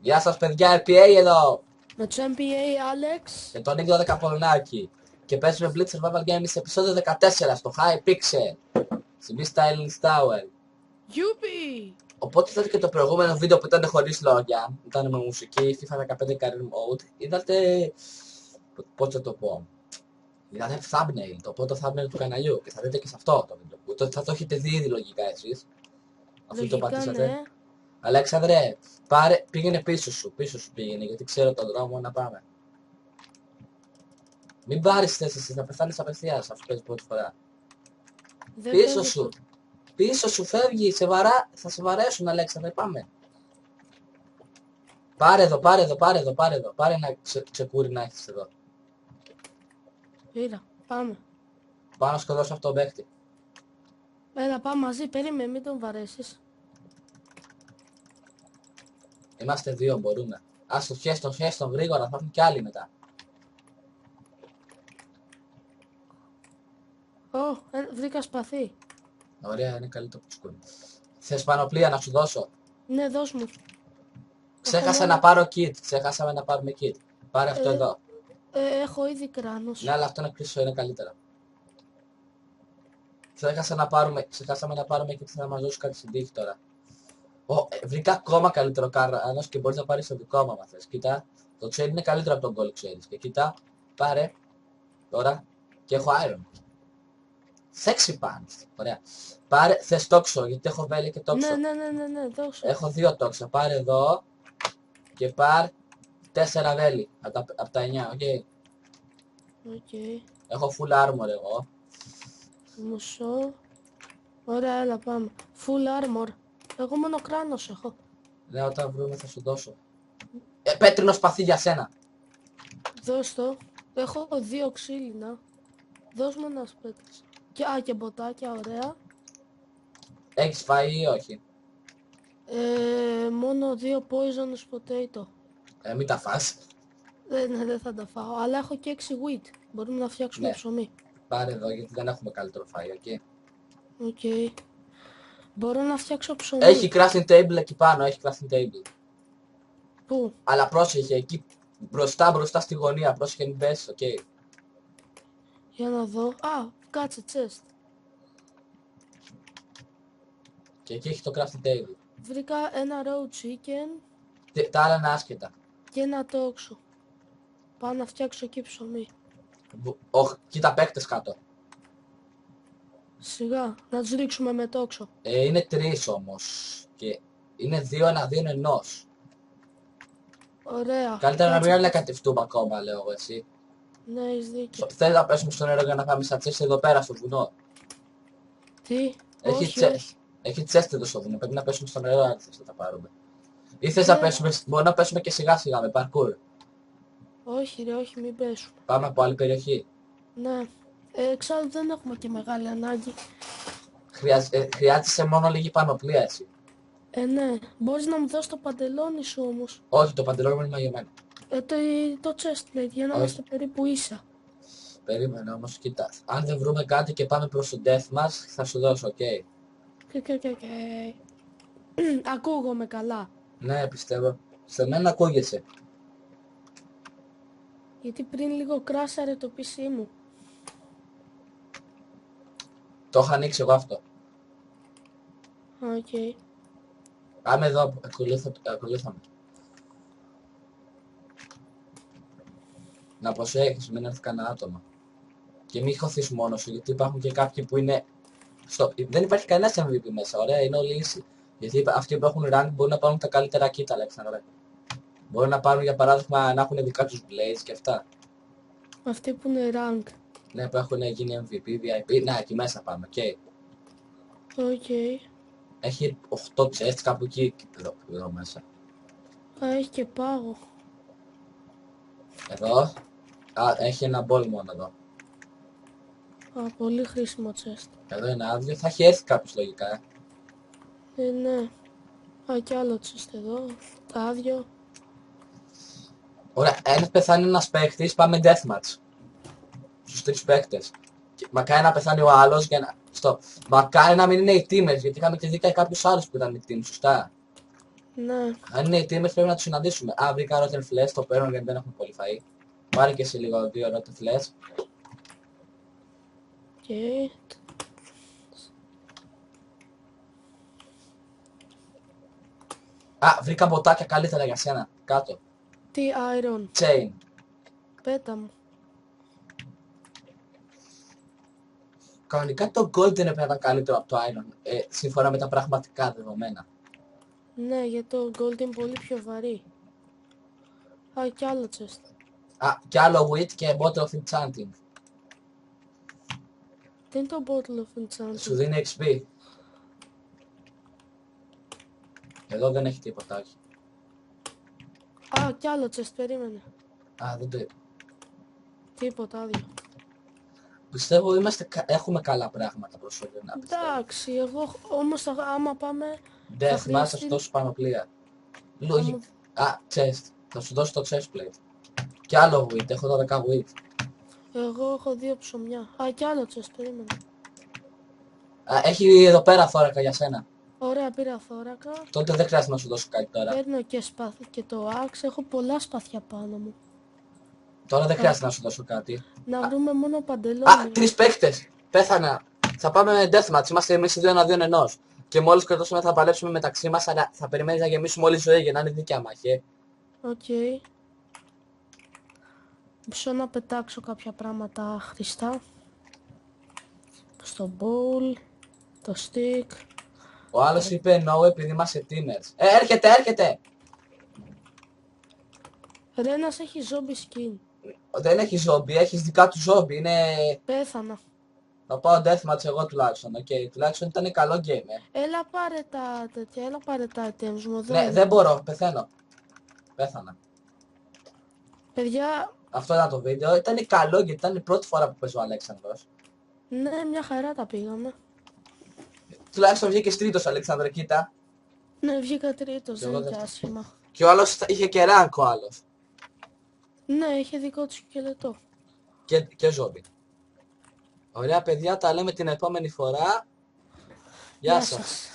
Γεια σας παιδιά, RPA εδώ! Με το MPA Alex. Και τον Νίκο 12 Πολωνάκη. Και παίζουμε Blitz Survival Games σε επεισόδιο 14 στο High Pixel. Στην B-Style Tower. Γιούπι! Οπότε είδατε και το προηγούμενο βίντεο που ήταν χωρίς λόγια. Ήταν με μουσική, FIFA 15 Career Mode. Είδατε... πώς θα το πω. Είδατε thumbnail, το πρώτο thumbnail του καναλιού. Και θα δείτε και σε αυτό το βίντεο. Θα το έχετε δει ήδη λογικά εσείς. Αφού το πατήσατε. Ναι. Αλέξανδρε, πήγαινε πίσω σου πήγαινε, γιατί ξέρω τον δρόμο να πάμε. Μην πάρεις θέσεις, να πεθάνεις απευθείας, αφού παίζεις πρώτη φορά. Πίσω σου φεύγει, θα σε βαρέσουν Αλέξανδρε, πάμε. Πάρε εδώ, πάρε ένα ξεκούρι να έχεις εδώ. Πήρα, πάμε. Πάω να σκοτώσω αυτόν τον παίχτη. Έλα, πάμε μαζί, περίμενε, μην τον βαρέσεις. Είμαστε δύο, μπορούμε. Ας το χέστον γρήγορα, θα έρθουν κι άλλοι μετά. Βρήκα σπαθί. Ωραία, είναι καλύτερο που σκούνι. Θες πανοπλία να σου δώσω? Ναι, δώσ' μου. Ξέχασα να πάρω kit, ξέχασαμε να πάρουμε kit. Πάρε αυτό εδώ. Έχω ήδη κράνος. Ναι, αλλά αυτό να κλείσω είναι καλύτερα. Ξεχάσαμε να πάρουμε kit, θα μας δώσει κάτι στην τύχη τώρα. Βρήκα ακόμα καλύτερο κράνος και μπορείς να πάρεις το δικό μου άμα θες. Κοίτα, το chain είναι καλύτερο από τον gold, ξέρεις. Και κοίτα, πάρε, τώρα, και έχω iron. Sexy pants, ωραία. Πάρε, θες τόξο, γιατί έχω βέλη και τόξο. Ναι, δώσε. Έχω 2 τόξα, πάρε εδώ και πάρ 4 βέλη από τα 9, οκ. Έχω full armor εγώ. Μισό. Ωραία, έλα πάμε. Full armor. Εγώ μόνο κράνος έχω. Ναι, όταν βρούμε θα σου δώσω. Πέτρινο σπαθί για σένα. Δώσ' το. Έχω 2 ξύλινα. Δώσ' μου ένα σπέτρις. Και μποτάκια, ωραία. Έχεις φάει ή όχι? Μόνο 2 poisonous potato. Μην τα φας. Δεν θα τα φάω, αλλά έχω και 6 wheat. Μπορούμε να φτιάξουμε ψωμί. Πάρε εδώ γιατί δεν έχουμε καλύτερο φάει, οκ. Μπορώ να φτιάξω ψωμί. Έχει crafting table εκεί πάνω, έχει crafting table. Πού? Αλλά πρόσεχε, εκεί μπροστά στη γωνία, πρόσεχε μην πέσεις, οκ. Για να δω. Κάτσε, chest. Και εκεί έχει το crafting table. Βρήκα ένα raw chicken. Τα άλλα είναι άσχετα. Και ένα τόξο. Πάω να φτιάξω εκεί ψωμί. Κοίτα παίκτες κάτω. Σιγά, να τους ρίξουμε με τόξο. Είναι 3 όμως. Και είναι 2-1-2-1. Ωραία. Καλύτερα να μην ανακατευτούμε ακόμα, λέω εγώ, εσύ. Ναι, έχεις δίκιο. Θέλει να πέσουμε στο νερό για να πάμε σαν τσέστη εδώ πέρα στο βουνό. Τι? Έχει τσέστη εδώ στο βουνό. Πρέπει να πέσουμε στο νερό αν θες να τα πάρουμε. Ή θες να πέσουμε, μπορεί να πέσουμε και σιγά σιγά με parkour. Όχι ρε, όχι, μην πέσουμε. Πάμε από άλλη περιοχή. Ναι. Εξάλλου δεν έχουμε και μεγάλη ανάγκη. Χρειάζεσαι μόνο λίγη πανοπλία εσύ. Ναι. Μπορείς να μου δώσεις το παντελόνι σου όμως. Όχι, το παντελόνι μου είναι μαγεμένο. Το chest plate, για να είμαστε περίπου ίσα. Περίμενε όμως, κοίτα. Αν δεν βρούμε κάτι και πάμε προς το death μας, θα σου δώσω, οκ. Ακούγομαι καλά. Ναι, πιστεύω. Σε μένα ακούγεσαι. Γιατί πριν λίγο κράσαρε το PC μου. Το είχα ανοίξει εγώ αυτό. Οκ. Πάμε εδώ, ακολούθαμε. Να προσέχεις, μην έρθει κανένα άτομο. Και μην χωθείς μόνος σου, γιατί υπάρχουν και κάποιοι που είναι... Δεν υπάρχει κανένας MVP μέσα, ωραία, είναι όλοι ίσοι. Γιατί αυτοί που έχουν rank μπορούν να πάρουν τα καλύτερα kit, Αλέξανδρε. Μπορούν να πάρουν για παράδειγμα να έχουν δικά τους blades και αυτά. Αυτοί που είναι rank. Ναι, που έχουν γίνει MVP, VIP. Να, εκεί μέσα πάμε, οκ. Έχει 8 chests κάπου εκεί, εδώ μέσα. Έχει και πάγο. Εδώ. Έχει ένα ball μόνο εδώ. Πολύ χρήσιμο chest. Εδώ είναι άδειο, θα έχει έρθει κάποιος λογικά. Ναι. Κι άλλο chest εδώ. Άδειο. Ωραία, αν πεθάνει ένας παίχτης, πάμε deathmatch. Στους 3 παίχτες. Μακάρι να πεθάνει ο άλλος για να... Μακάρι να μην είναι οι teamers, γιατί είχαμε και δει κάποιους άλλους που ήταν οι teams, σωστά. Ναι. Αν είναι οι teamers πρέπει να τους συναντήσουμε. Α, βρήκα rotten flesh, το παίρνω γιατί δεν έχουμε πολύ φαΐ. Πάρε και εσύ λίγο 2 rotten flesh. Και... Α, βρήκα μποτάκια καλύτερα για σένα. Κάτω. τι iron. Chain. Πέτα μου. Κανονικά το gold δεν έπρεπε να ήταν καλύτερο από το iron. Σύμφωνα με τα πραγματικά δεδομένα. Ναι, γιατί το gold είναι πολύ πιο βαρύ. Α, κι άλλο chest. Α, κι άλλο wheat και bottle of enchanting. Τι είναι το bottle of enchanting? Σου δίνει XP. Εδώ δεν έχει τίποτα, όχι. Α, κι άλλο chest, περίμενε. Α, δεν το είπα. Τίποτα, άδειο. Πιστεύω έχουμε καλά πράγματα προσφέρει να πιστεύω. Εντάξει, εγώ όμως άμα πάμε... Death, χρειαστεί- μάσα σου δώσω πανοπλία. Λογική. Α, chest. Θα σου δώσω το chest plate. Κι άλλο wheat, έχω 12 wheat. Εγώ έχω 2 ψωμιά. Α, κι άλλο chest, περίμενε. Α, έχει εδώ πέρα θώρακα για σένα. Ωραία, πήρα θώρακα. Τότε δεν χρειάζεται να σου δώσω κάτι τώρα. Παίρνω και σπαθί και το axe. Έχω πολλά σπαθιά πάνω μου. Τώρα δεν χρειάζεται να σου δώσω κάτι. Να βρούμε μόνο Α, παντελόνια. 3 παίκτες. Πέθανα. Θα πάμε με deathmatch. Είμαστε εμείς οι δύο εναντίον ενός. Και μόλις κρατώσουμε θα παλέψουμε μεταξύ μας, αλλά θα περιμένεις να γεμίσουμε όλη τη ζωή για να είναι δίκαια μάχη. Οκ. Μισό να πετάξω κάποια πράγματα χρηστά. Στο bowl. Το stick. Ο άλλος είπε no επειδή είμαστε teamers. Έρχεται! Ρένας έχει zombie skin. Δεν έχει zombie, έχεις δικά του zombie. Είναι... Πέθανα. Θα πάω deathmatch εγώ τουλάχιστον. Okay. Τουλάχιστον ήταν καλό game. Έλα πάρε τα τέτοια, έλα πάρε τα items μου εδώ. Ναι, δεν μπορώ, πεθαίνω. Πέθανα. Παιδιά, Αυτό ήταν το βίντεο. Ήταν καλό γιατί ήταν η πρώτη φορά που παίζει ο Αλέξανδρος. ναι, μια χαρά τα πήγαμε. Τουλάχιστον βγήκε τρίτος ο Αλέξανδρο, κοίτα. Ναι, βγήκα τρίτος, Και δεν εγώ είναι και δεύτερος. άσχημα. Και ο άλλος είχε και rank ο άλλος. Ναι, είχε δικό του σκελετό. Και ζόμπι. Ωραία παιδιά, τα λέμε την επόμενη φορά. Γεια σας.